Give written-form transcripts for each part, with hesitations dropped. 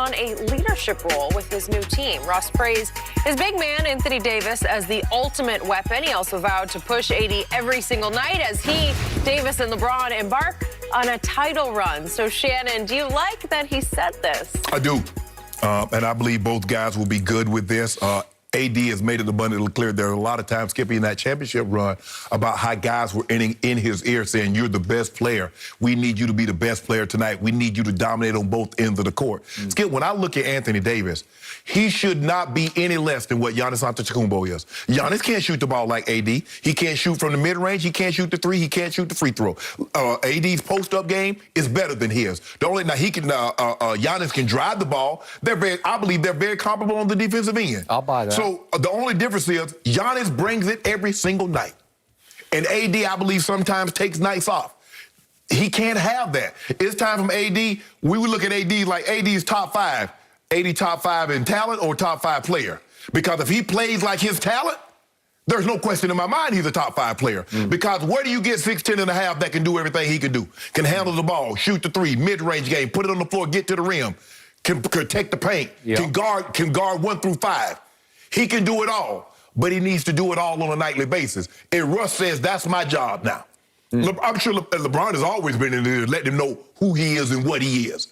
on a leadership role with his new team. Russ praised his big man, Anthony Davis, as the ultimate weapon. He also vowed to push AD every single night as he, Davis, and LeBron embark on a title run. So, Shannon, do you like that he said this? I do. And I believe both guys will be good with this. AD has made it abundantly clear there are a lot of times, Skippy, in that championship run about how guys were in his ear saying, you're the best player. We need you to be the best player tonight. We need you to dominate on both ends of the court. Skip, when I look at Anthony Davis, he should not be any less than what Giannis Antetokounmpo is. Giannis can't shoot the ball like AD. He can't shoot from the mid-range. He can't shoot the three. He can't shoot the free throw. AD's post-up game is better than his. Giannis can drive the ball. I believe they're very comparable on the defensive end. I'll buy that. So the only difference is Giannis brings it every single night. And AD, I believe, sometimes takes nights off. He can't have that. It's time from AD. We would look at AD like AD's top five. AD top five in talent or top five player. Because if he plays like his talent, there's no question in my mind he's a top five player. Because where do you get 6'10 and a half that can do everything he can do? Can handle the ball, shoot the three, mid-range game, put it on the floor, get to the rim, can protect the paint, can guard 1 through 5. He can do it all, but he needs to do it all on a nightly basis. And Russ says, that's my job now. I'm sure LeBron has always been in there, letting him know who he is and what he is.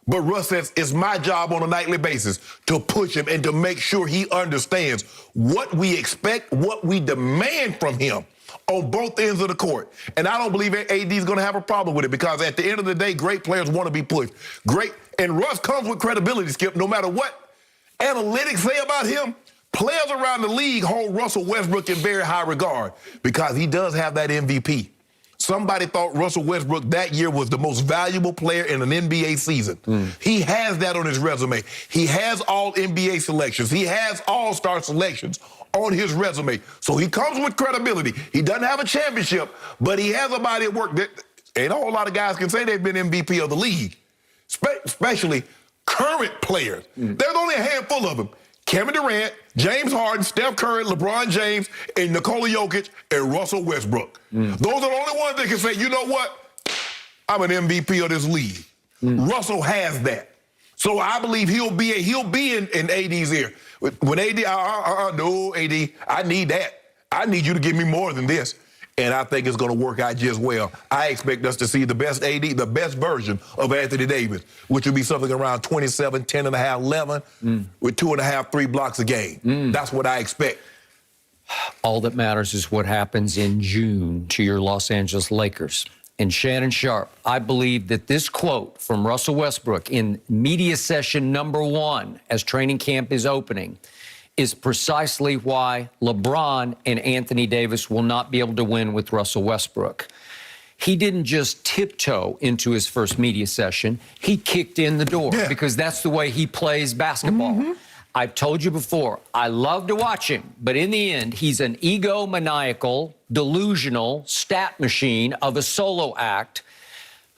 But Russ says, it's my job on a nightly basis to push him and to make sure he understands what we expect, what we demand from him on both ends of the court. And I don't believe AD is going to have a problem with it because at the end of the day, great players want to be pushed. And Russ comes with credibility, Skip, no matter what analytics say about him. Players around the league hold Russell Westbrook in very high regard because he does have that MVP. Somebody thought Russell Westbrook that year was the most valuable player in an NBA season. He has that on his resume. He has all NBA selections. He has all-star selections on his resume. So he comes with credibility. He doesn't have a championship, but he has a body of work that ain't a whole lot of guys can say they've been MVP of the league, especially current players. There's only a handful of them. Kevin Durant, James Harden, Steph Curry, LeBron James, and Nikola Jokic, and Russell Westbrook. Those are the only ones that can say, you know what? I'm an MVP of this league. Russell has that. So I believe he'll be in AD's ear. When AD, no, AD, I need that. I need you to give me more than this. And I think it's going to work out just well. I expect us to see the best AD, the best version of Anthony Davis, which would be something around 27, 10 and a half, 11, with 2.5, 3 blocks a game. That's what I expect. All that matters is what happens in June to your Los Angeles Lakers. And Shannon Sharpe, I believe that this quote from Russell Westbrook in media session number 1 as training camp is opening is precisely why LeBron and Anthony Davis will not be able to win with Russell Westbrook. He didn't just tiptoe into his first media session. He kicked in the door because that's the way he plays basketball. I've told you before, I love to watch him, but in the end, he's an egomaniacal, delusional stat machine of a solo act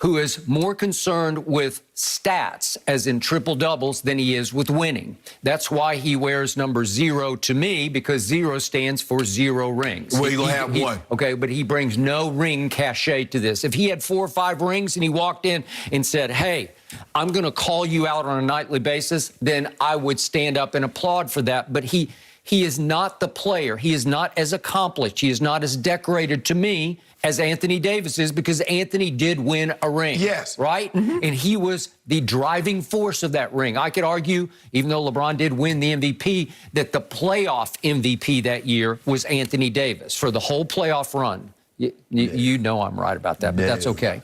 who is more concerned with stats, as in triple-doubles, than he is with winning. That's why he wears number 0 to me, because 0 stands for 0 rings. Well, you're going to have one. Okay, but he brings no ring cachet to this. If he had 4 or 5 rings and he walked in and said, hey, I'm going to call you out on a nightly basis, then I would stand up and applaud for that. But he is not the player. He is not as accomplished. He is not as decorated to me as Anthony Davis is, because Anthony did win a ring. Yes. Right? And he was the driving force of that ring. I could argue, even though LeBron did win the MVP, that the playoff MVP that year was Anthony Davis for the whole playoff run. You know I'm right about that, but that's okay.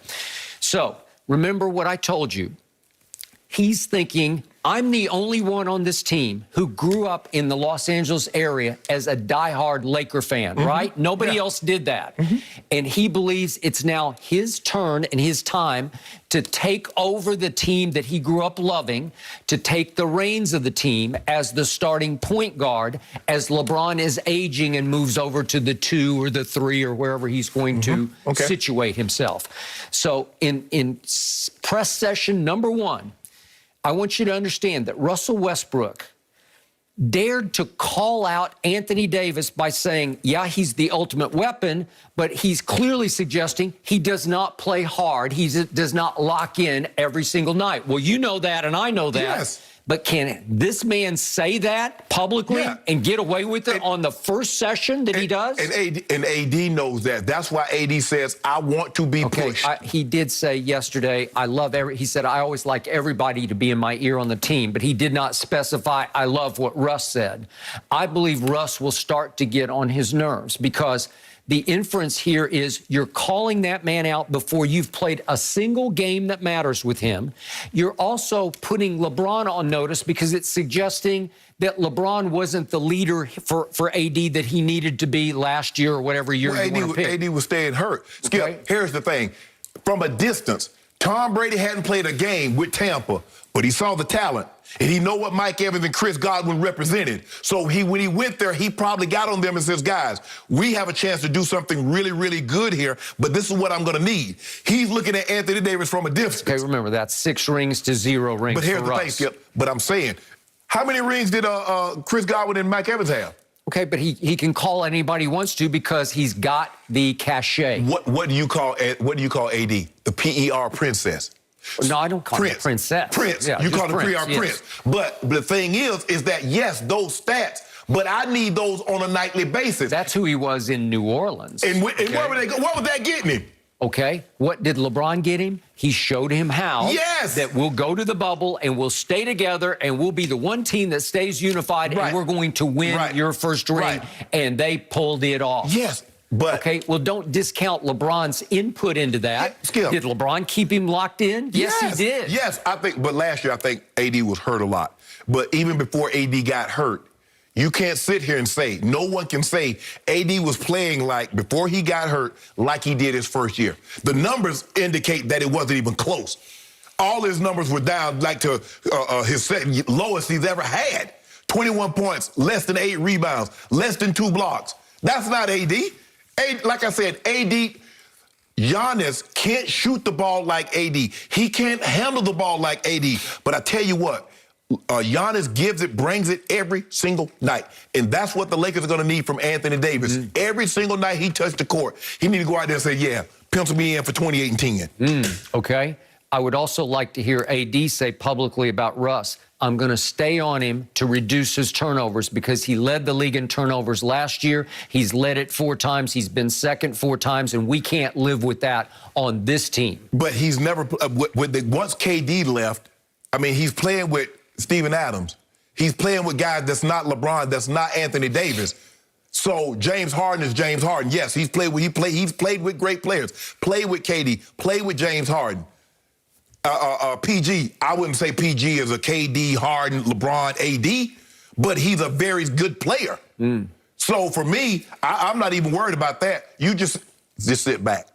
So remember what I told you. He's thinking, I'm the only one on this team who grew up in the Los Angeles area as a diehard Laker fan, right? Nobody else did that. And he believes it's now his turn and his time to take over the team that he grew up loving, to take the reins of the team as the starting point guard as LeBron is aging and moves over to the 2 or the 3 or wherever he's going to situate himself. So in press session number 1, I want you to understand that Russell Westbrook dared to call out Anthony Davis by saying, yeah, he's the ultimate weapon, but he's clearly suggesting he does not play hard. He does not lock in every single night. Well, you know that, and I know that. Yes. But can this man say that publicly and get away with it on the first session that he does? And AD knows that. That's why AD says, I want to be pushed. He did say yesterday, he said, I always like everybody to be in my ear on the team, but he did not specify, I love what Russ said. I believe Russ will start to get on his nerves because the inference here is you're calling that man out before you've played a single game that matters with him. You're also putting LeBron on notice because it's suggesting that LeBron wasn't the leader for AD that he needed to be last year or whatever year you want to pick. AD was staying hurt. Skip, here's the thing. From a distance, Tom Brady hadn't played a game with Tampa, but he saw the talent. And he know what Mike Evans and Chris Godwin represented. So when he went there, he probably got on them and says, guys, we have a chance to do something really, really good here, but this is what I'm going to need. He's looking at Anthony Davis from a distance. Okay, remember, that's 6 rings to 0 rings But here's for the Russ. thing, Skip. But I'm saying, how many rings did Chris Godwin and Mike Evans have? Okay, but he can call anybody he wants to because he's got the cachet. What do you call AD? The PER princess. No, I don't call him princess. Prince. Yeah, you call him Prince, Prince. But the thing is that, yes, those stats, but I need those on a nightly basis. That's who he was in New Orleans. And where were they? What was that getting him? Okay, what did LeBron get him? He showed him how. Yes. That we'll go to the bubble and we'll stay together and we'll be the one team that stays unified and we're going to win your first ring. And they pulled it off. Yes. But okay, well, don't discount LeBron's input into that. Skip. Did LeBron keep him locked in? Yes, he did. Yes, but last year I think AD was hurt a lot. But even before AD got hurt, you can't sit here and say, no one can say AD was playing like, before he got hurt, like he did his first year. The numbers indicate that it wasn't even close. All his numbers were down like to his lowest he's ever had. 21 points, less than 8 rebounds, less than 2 blocks. That's not AD. Like I said, AD, Giannis can't shoot the ball like AD. He can't handle the ball like AD. But I tell you what, Giannis gives it, brings it every single night. And that's what the Lakers are going to need from Anthony Davis. Every single night he touched the court, he need to go out there and say, yeah, pencil me in for 28 and 10. Okay. I would also like to hear AD say publicly about Russ, I'm going to stay on him to reduce his turnovers because he led the league in turnovers last year. He's led it 4 times. He's been second 4 times, and we can't live with that on this team. But he's never, once KD left, I mean, he's playing with Steven Adams. He's playing with guys that's not LeBron, that's not Anthony Davis. So James Harden is James Harden. Yes, he's played with great players. Played with KD, played with James Harden. PG, I wouldn't say PG is a KD, Harden, LeBron, AD, but he's a very good player. So for me, I'm not even worried about that. You just sit back.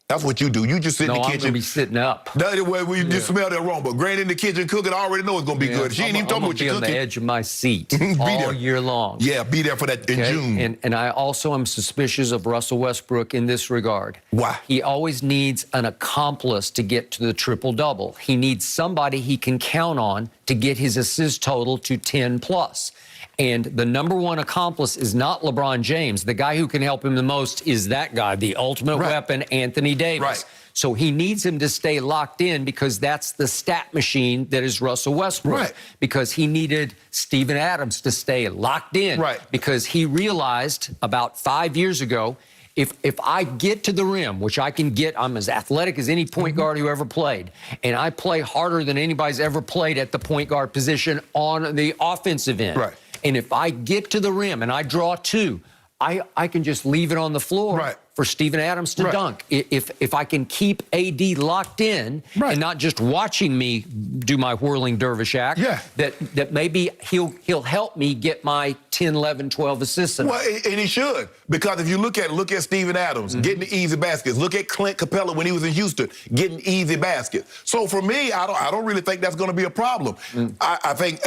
That's what you do. You just sit in the kitchen. I'm going to be sitting up. That's way we just smell that wrong. But Granny in the kitchen cooking, I already know it's going to be good. She ain't even talking about what you're cooking. On the edge of my seat all year long. Yeah, be there for that in June. And I also am suspicious of Russell Westbrook in this regard. Why? He always needs an accomplice to get to the triple-double. He needs somebody he can count on to get his assist total to 10+. And the number one accomplice is not LeBron James. The guy who can help him the most is that guy, the ultimate weapon, Anthony Davis. So he needs him to stay locked in because that's the stat machine that is Russell Westbrook. Because he needed Steven Adams to stay locked in. Because he realized about 5 years ago, if I get to the rim, which I can get, I'm as athletic as any point guard who ever played, and I play harder than anybody's ever played at the point guard position on the offensive end. And if I get to the rim and I draw 2, I can just leave it on the floor for Steven Adams to dunk. If I can keep AD locked in and not just watching me do my whirling dervish act, that maybe he'll help me get my 10, 11, 12 assists. Well, and he should, because if you look at Steven Adams getting the easy baskets, look at Clint Capella when he was in Houston getting easy baskets. So for me, I don't really think that's going to be a problem. I think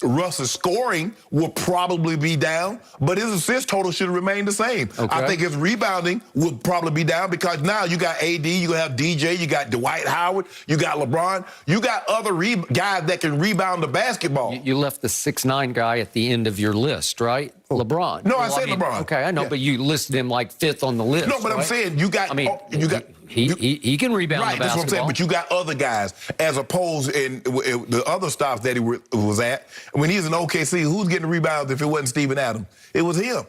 Russ's scoring will probably be down, but his assist total should remain the same. I think his rebound rebounding will probably be down because now you got AD, you gonna have DJ, you got Dwight Howard, you got LeBron, you got other guys that can rebound the basketball. You left the 6'9" guy at the end of your list, right? LeBron. No, I said LeBron. Okay, I know, but you listed him like 5th on the list. No, but right? I'm saying you got. He can rebound right, the basketball. That's what I'm saying. But you got other guys as opposed in the other stops that he was at. When he's in OKC, who's getting the rebounds if it wasn't Steven Adams? It was him.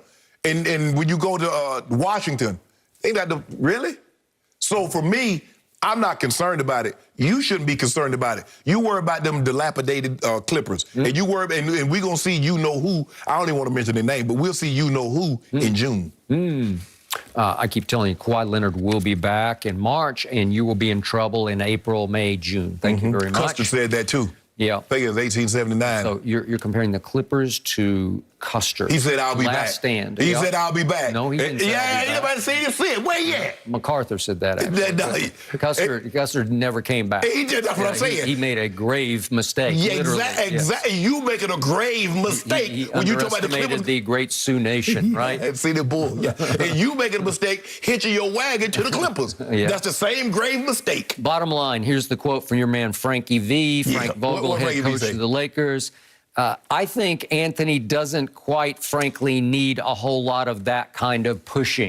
And when you go to Washington, ain't that really? So for me, I'm not concerned about it. You shouldn't be concerned about it. You worry about them dilapidated Clippers. And you worry, and we're going to see you know who. I don't even want to mention their name, but we'll see you know who in June. I keep telling you, Kawhi Leonard will be back in March, and you will be in trouble in April, May, June. Thank you very much. Custer said that too. Yeah. I think it was 1879. So you're comparing the Clippers to Custer. He said, I'll be back. Last stand. He said, I'll be back. No, he didn't say I'll be back. Anybody say this shit? Where you at? MacArthur said that, actually. Custer never came back. He did, that's what I'm saying. He made a grave mistake, literally. Exactly. Yes. You making a grave mistake he when you talk about the Clippers. the great Sioux Nation, right? And see the bull. Yeah. And you making a mistake hitching your wagon to the Clippers. Yeah. That's the same grave mistake. Bottom line, here's the quote from your man Frankie V, Frank Vogel, head coach of the Lakers. I think Anthony doesn't quite frankly need a whole lot of that kind of pushing.